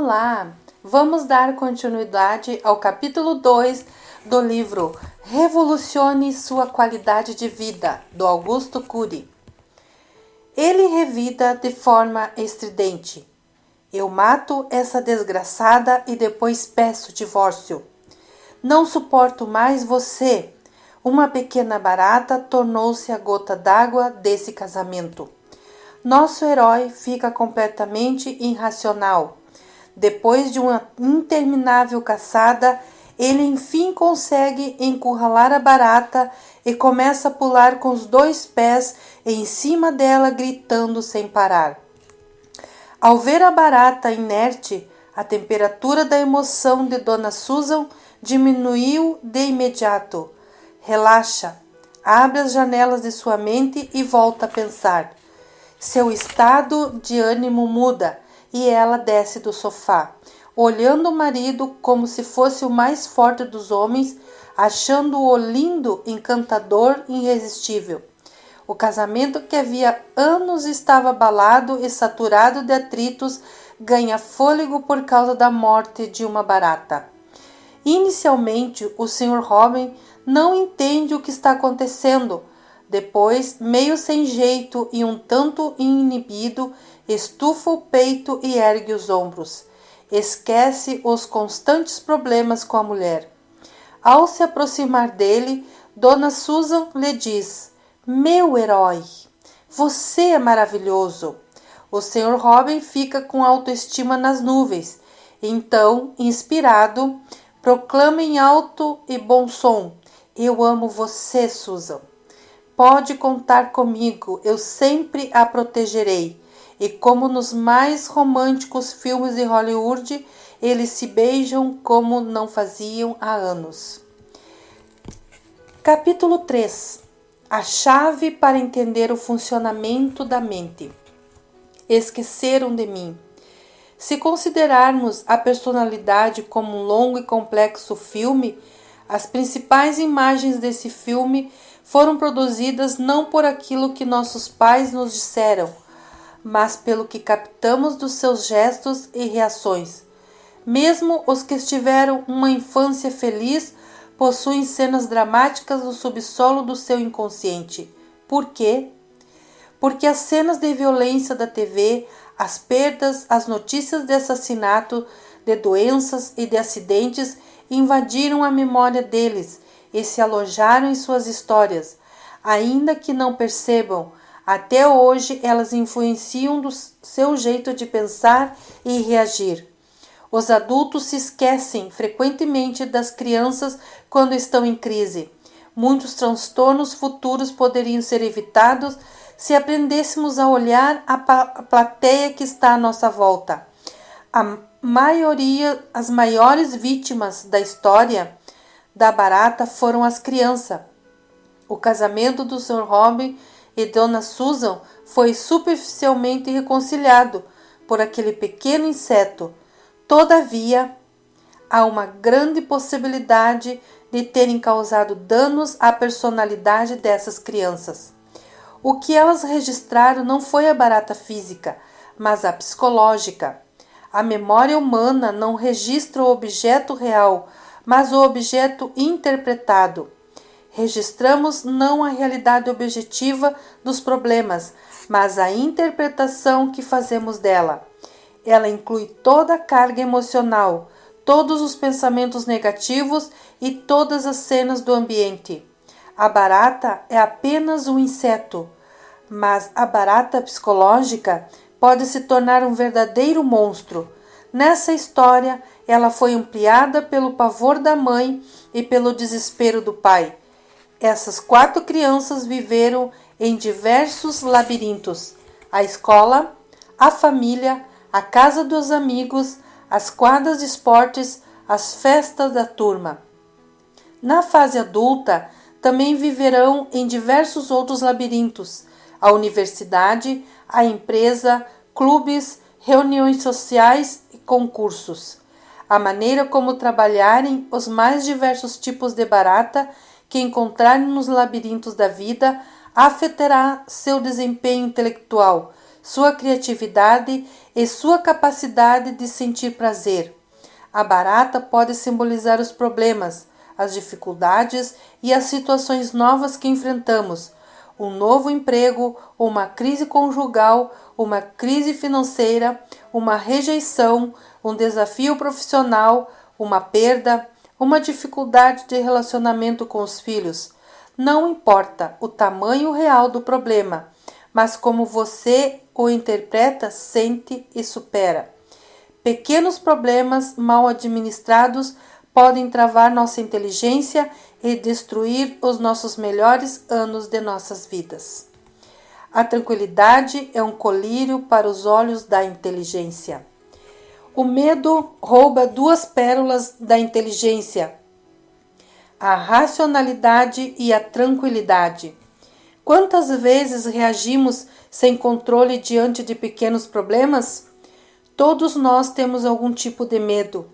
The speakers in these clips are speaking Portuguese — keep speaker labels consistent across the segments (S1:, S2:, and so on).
S1: Olá! Vamos dar continuidade ao capítulo 2 do livro Revolucione Sua Qualidade de Vida, do Augusto Cury. Ele revida de forma estridente: eu mato essa desgraçada e depois peço divórcio. Não suporto mais você. Uma pequena barata tornou-se a gota d'água desse casamento. Nosso herói fica completamente irracional. Depois de uma interminável caçada, ele enfim consegue encurralar a barata e começa a pular com os 2 pés em cima dela, gritando sem parar. Ao ver a barata inerte, a temperatura da emoção de Dona Susan diminuiu de imediato. Relaxa, abre as janelas de sua mente e volta a pensar. Seu estado de ânimo muda e ela desce do sofá, olhando o marido como se fosse o mais forte dos homens, achando-o lindo, encantador e irresistível. O casamento que havia anos estava abalado e saturado de atritos ganha fôlego por causa da morte de uma barata. Inicialmente, o Sr. Robin não entende o que está acontecendo. Depois, meio sem jeito e um tanto inibido, estufa o peito e ergue os ombros. Esquece os constantes problemas com a mulher. Ao se aproximar dele, Dona Susan lhe diz: meu herói, você é maravilhoso. O Sr. Robin fica com a autoestima nas nuvens. Então, inspirado, proclama em alto e bom som: eu amo você, Susan. Pode contar comigo, eu sempre a protegerei. E como nos mais românticos filmes de Hollywood, eles se beijam como não faziam há anos. Capítulo 3. A chave para entender o funcionamento da mente. Esqueceram de mim. Se considerarmos a personalidade como um longo e complexo filme, as principais imagens desse filme foram produzidas não por aquilo que nossos pais nos disseram, mas pelo que captamos dos seus gestos e reações. Mesmo os que tiveram uma infância feliz possuem cenas dramáticas no subsolo do seu inconsciente. Por quê? Porque as cenas de violência da TV, as perdas, as notícias de assassinato, de doenças e de acidentes invadiram a memória deles e se alojaram em suas histórias. Ainda que não percebam, até hoje elas influenciam do seu jeito de pensar e reagir. Os adultos se esquecem frequentemente das crianças quando estão em crise. Muitos transtornos futuros poderiam ser evitados se aprendêssemos a olhar a plateia que está à nossa volta. As maiores vítimas da história da barata foram as crianças. O casamento do Sr. Robin e Dona Susan foi superficialmente reconciliado por aquele pequeno inseto. Todavia, há uma grande possibilidade de terem causado danos à personalidade dessas crianças. O que elas registraram não foi a barata física, mas a psicológica. A memória humana não registra o objeto real, mas o objeto interpretado. Registramos não a realidade objetiva dos problemas, mas a interpretação que fazemos dela. Ela inclui toda a carga emocional, todos os pensamentos negativos e todas as cenas do ambiente. A barata é apenas um inseto, mas a barata psicológica pode se tornar um verdadeiro monstro. Nessa história, ela foi ampliada pelo pavor da mãe e pelo desespero do pai. Essas 4 crianças viveram em diversos labirintos: a escola, a família, a casa dos amigos, as quadras de esportes, as festas da turma. Na fase adulta, também viverão em diversos outros labirintos: a universidade, a empresa, clubes, reuniões sociais e concursos. A maneira como trabalharem os mais diversos tipos de barata que encontrarem nos labirintos da vida afetará seu desempenho intelectual, sua criatividade e sua capacidade de sentir prazer. A barata pode simbolizar os problemas, as dificuldades e as situações novas que enfrentamos. Um novo emprego, uma crise conjugal, uma crise financeira, uma rejeição, um desafio profissional, uma perda, uma dificuldade de relacionamento com os filhos. Não importa o tamanho real do problema, mas como você o interpreta, sente e supera. Pequenos problemas mal administrados podem travar nossa inteligência e destruir os nossos melhores anos de nossas vidas. A tranquilidade é um colírio para os olhos da inteligência. O medo rouba duas pérolas da inteligência: a racionalidade e a tranquilidade. Quantas vezes reagimos sem controle diante de pequenos problemas? Todos nós temos algum tipo de medo.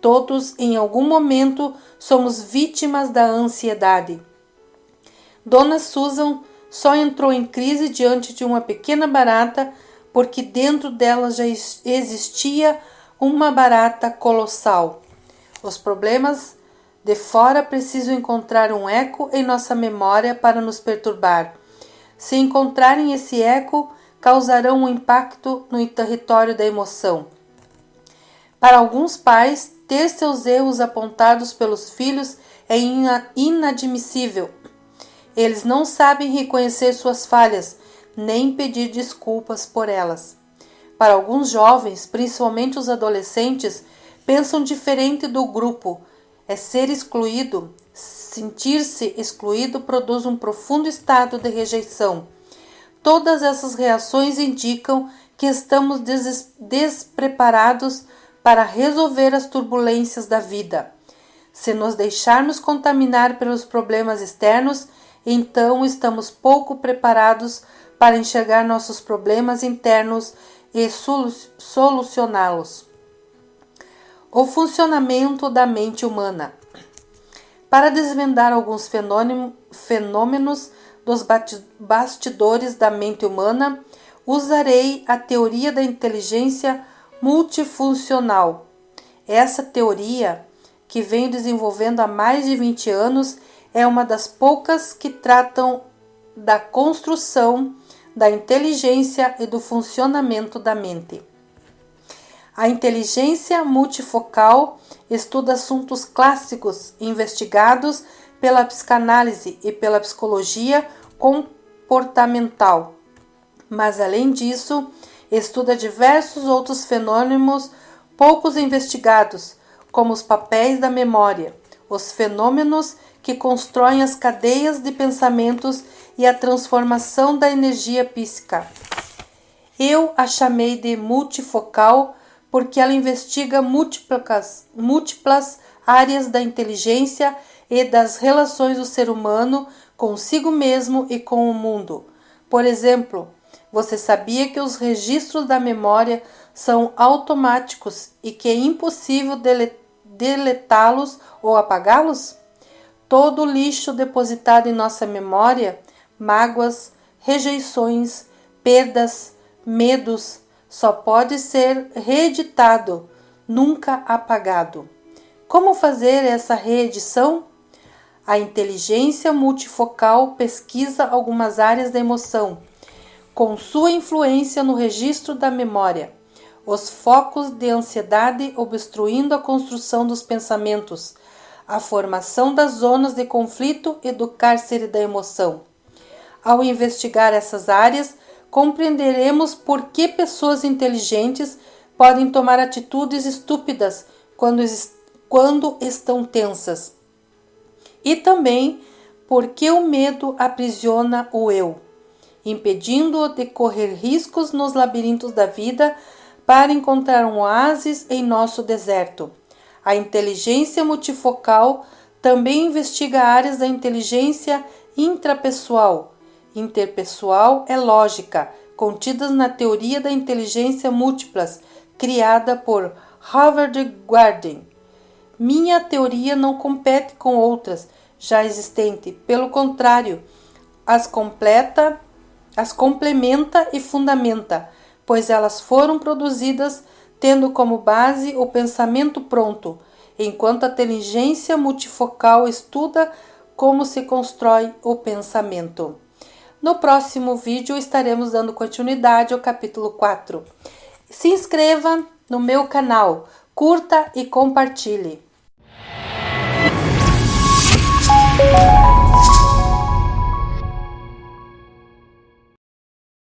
S1: Todos, em algum momento, somos vítimas da ansiedade. Dona Susan só entrou em crise diante de uma pequena barata porque dentro dela já existia uma barata colossal. Os problemas de fora precisam encontrar um eco em nossa memória para nos perturbar. Se encontrarem esse eco, causarão um impacto no território da emoção. Para alguns pais, ter seus erros apontados pelos filhos é inadmissível. Eles não sabem reconhecer suas falhas, nem pedir desculpas por elas. Para alguns jovens, principalmente os adolescentes, pensam diferente do grupo. É ser excluído. Sentir-se excluído produz um profundo estado de rejeição. Todas essas reações indicam que estamos despreparados para resolver as turbulências da vida. Se nos deixarmos contaminar pelos problemas externos, então estamos pouco preparados para enxergar nossos problemas internos e solucioná-los. O funcionamento da mente humana. Para desvendar alguns fenômenos dos bastidores da mente humana, usarei a teoria da inteligência multifuncional. Essa teoria, que venho desenvolvendo há mais de 20 anos, é uma das poucas que tratam da construção, da inteligência e do funcionamento da mente. A inteligência multifocal estuda assuntos clássicos investigados pela psicanálise e pela psicologia comportamental. Mas, além disso, estuda diversos outros fenômenos poucos investigados, como os papéis da memória, os fenômenos que constroem as cadeias de pensamentos e a transformação da energia psíquica. Eu a chamei de multifocal porque ela investiga múltiplas áreas da inteligência e das relações do ser humano consigo mesmo e com o mundo. Por exemplo, você sabia que os registros da memória são automáticos e que é impossível deletá-los ou apagá-los? Todo o lixo depositado em nossa memória, mágoas, rejeições, perdas, medos, só pode ser reeditado, nunca apagado. Como fazer essa reedição? A inteligência multifocal pesquisa algumas áreas da emoção, com sua influência no registro da memória, os focos de ansiedade obstruindo a construção dos pensamentos, a formação das zonas de conflito e do cárcere da emoção. Ao investigar essas áreas, compreenderemos por que pessoas inteligentes podem tomar atitudes estúpidas quando estão tensas. E também por que o medo aprisiona o eu, impedindo-o de correr riscos nos labirintos da vida para encontrar um oásis em nosso deserto. A inteligência multifocal também investiga áreas da inteligência intrapessoal. Interpessoal é lógica, contidas na teoria da inteligência múltiplas, criada por Howard Gardner. Minha teoria não compete com outras já existentes, pelo contrário, as complementa e fundamenta. pois elas foram produzidas tendo como base o pensamento pronto, enquanto a inteligência multifocal estuda como se constrói o pensamento. No próximo vídeo estaremos dando continuidade ao capítulo 4. Se inscreva no meu canal, curta e compartilhe.